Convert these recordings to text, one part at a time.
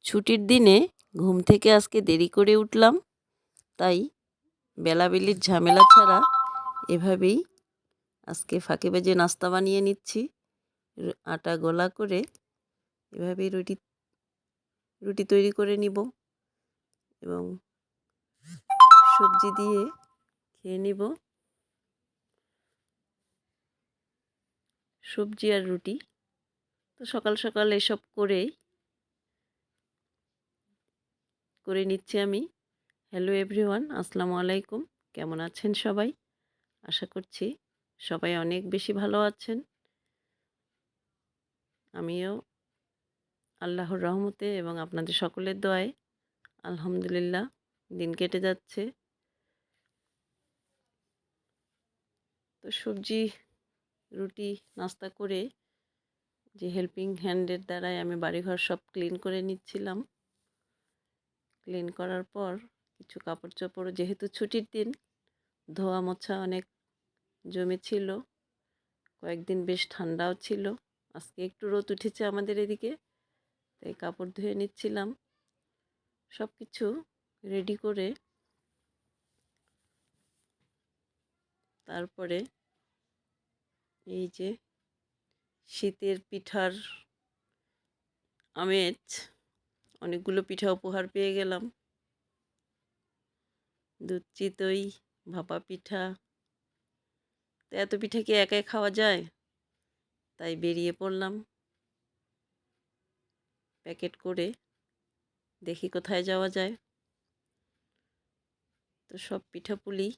ছুটির দিনে ঘুম থেকে আজকে দেরি করে উঠলাম, তাই বেলাবেলির ঝামেলা ছাড়া এভাবেই আজকে ফাঁকে বাজে নাস্তা বানিয়ে নিচ্ছি। আটা গোলা করে এভাবেই রুটি তৈরি করে নিব এবং সবজি দিয়ে খেয়ে নিব। সবজি আর রুটি তো সকাল সকাল এসব করে নিচ্ছি আমি। হ্যালো এভরিওয়ান, আসসালামু আলাইকুম। কেমন আছেন সবাই? আশা করছি সবাই অনেক বেশি ভালো আছেন। আমিও আল্লাহর রহমতে এবং আপনাদের সকলের দোয়ায় আলহামদুলিল্লাহ দিন কেটে যাচ্ছে। তো সবজি রুটি নাস্তা করে যে হেল্পিং হ্যান্ডের দ্বারাই আমি বাড়িঘর সব ক্লিন করে নিচ্ছিলাম। ক্লিন করার পর কিছু কাপড় চোপড়, যেহেতু ছুটির দিন, ধোয়া মোছা অনেক জমেছিল। কয়েকদিন বেশ ঠান্ডাও ছিল, আজকে একটু রোদ উঠেছে আমাদের এদিকে, তাই কাপড় ধুয়ে নিচ্ছিলাম। সব কিছু রেডি করে তারপরে এই যে শীতের পিঠার আমেজ, অনেকগুলো পিঠা উপহার পেয়ে গেলাম। দুধ চিতই, ভাপা পিঠা, তো এত পিঠা কি একাই খাওয়া যায়? তাই বেরিয়ে পড়লাম প্যাকেট করে, দেখি কোথায় যাওয়া যায়। তো সব পিঠাপুলি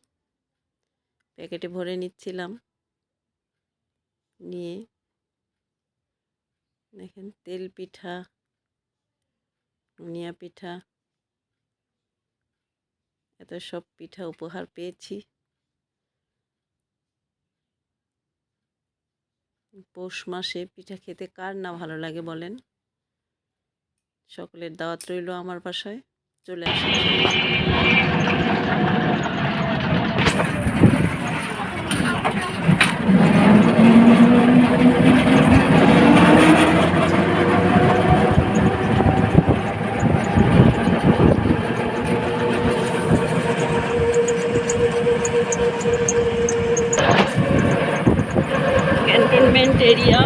প্যাকেটে ভরে নিচ্ছিলাম। নিয়ে দেখেন তেল পিঠা, মুনিয়া পিঠা, এত সব পিঠা উপহার পেয়েছি। পৌষ মাসে পিঠা খেতে কার না ভালো লাগে বলেন? সকলের দাওয়াত রইল আমার বাসায়, চলে আসেন। ক্যান্টনমেন্ট এরিয়া,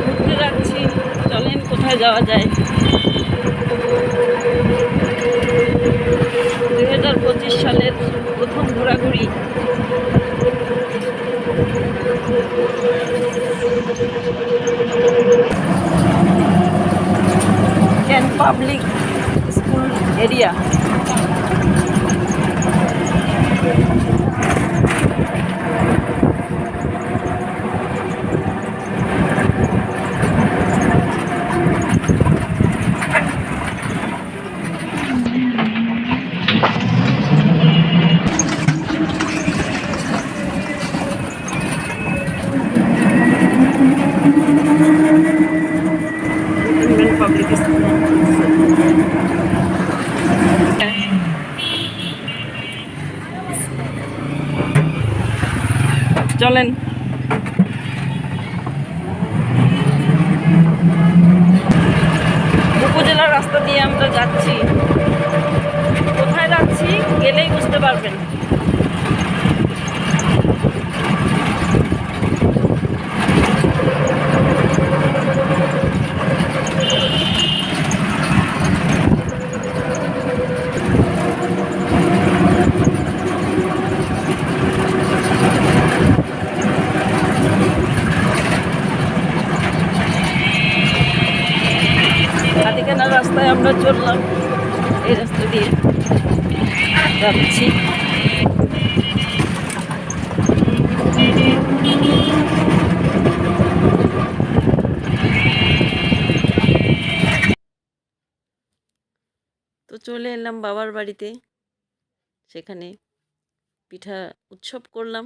ঘুরতে যাচ্ছি, চলেন কোথায় যাওয়া যায়। 2025 সালের প্রথম ঘোরাঘুরি। Can public school area. Public school চলেন। উপজেলার রাস্তা দিয়ে আমরা যাচ্ছি, কোথায় যাচ্ছি গেলেই বুঝতে পারবেন। হাতিখানা রাস্তায় আমরা চললাম, এই রাস্তা দিয়ে যাচ্ছি। তো চলে এলাম বাবার বাড়িতে, সেখানে পিঠা উৎসব করলাম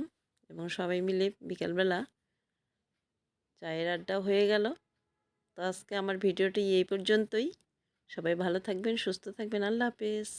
এবং সবাই মিলে বিকালবেলা চায়ের আড্ডা হয়ে গেল। তো আজকে আমার ভিডিওটি এই পর্যন্তই। সবাই ভালো থাকবেন, সুস্থ থাকবেন। আল্লাহ হাফেজ।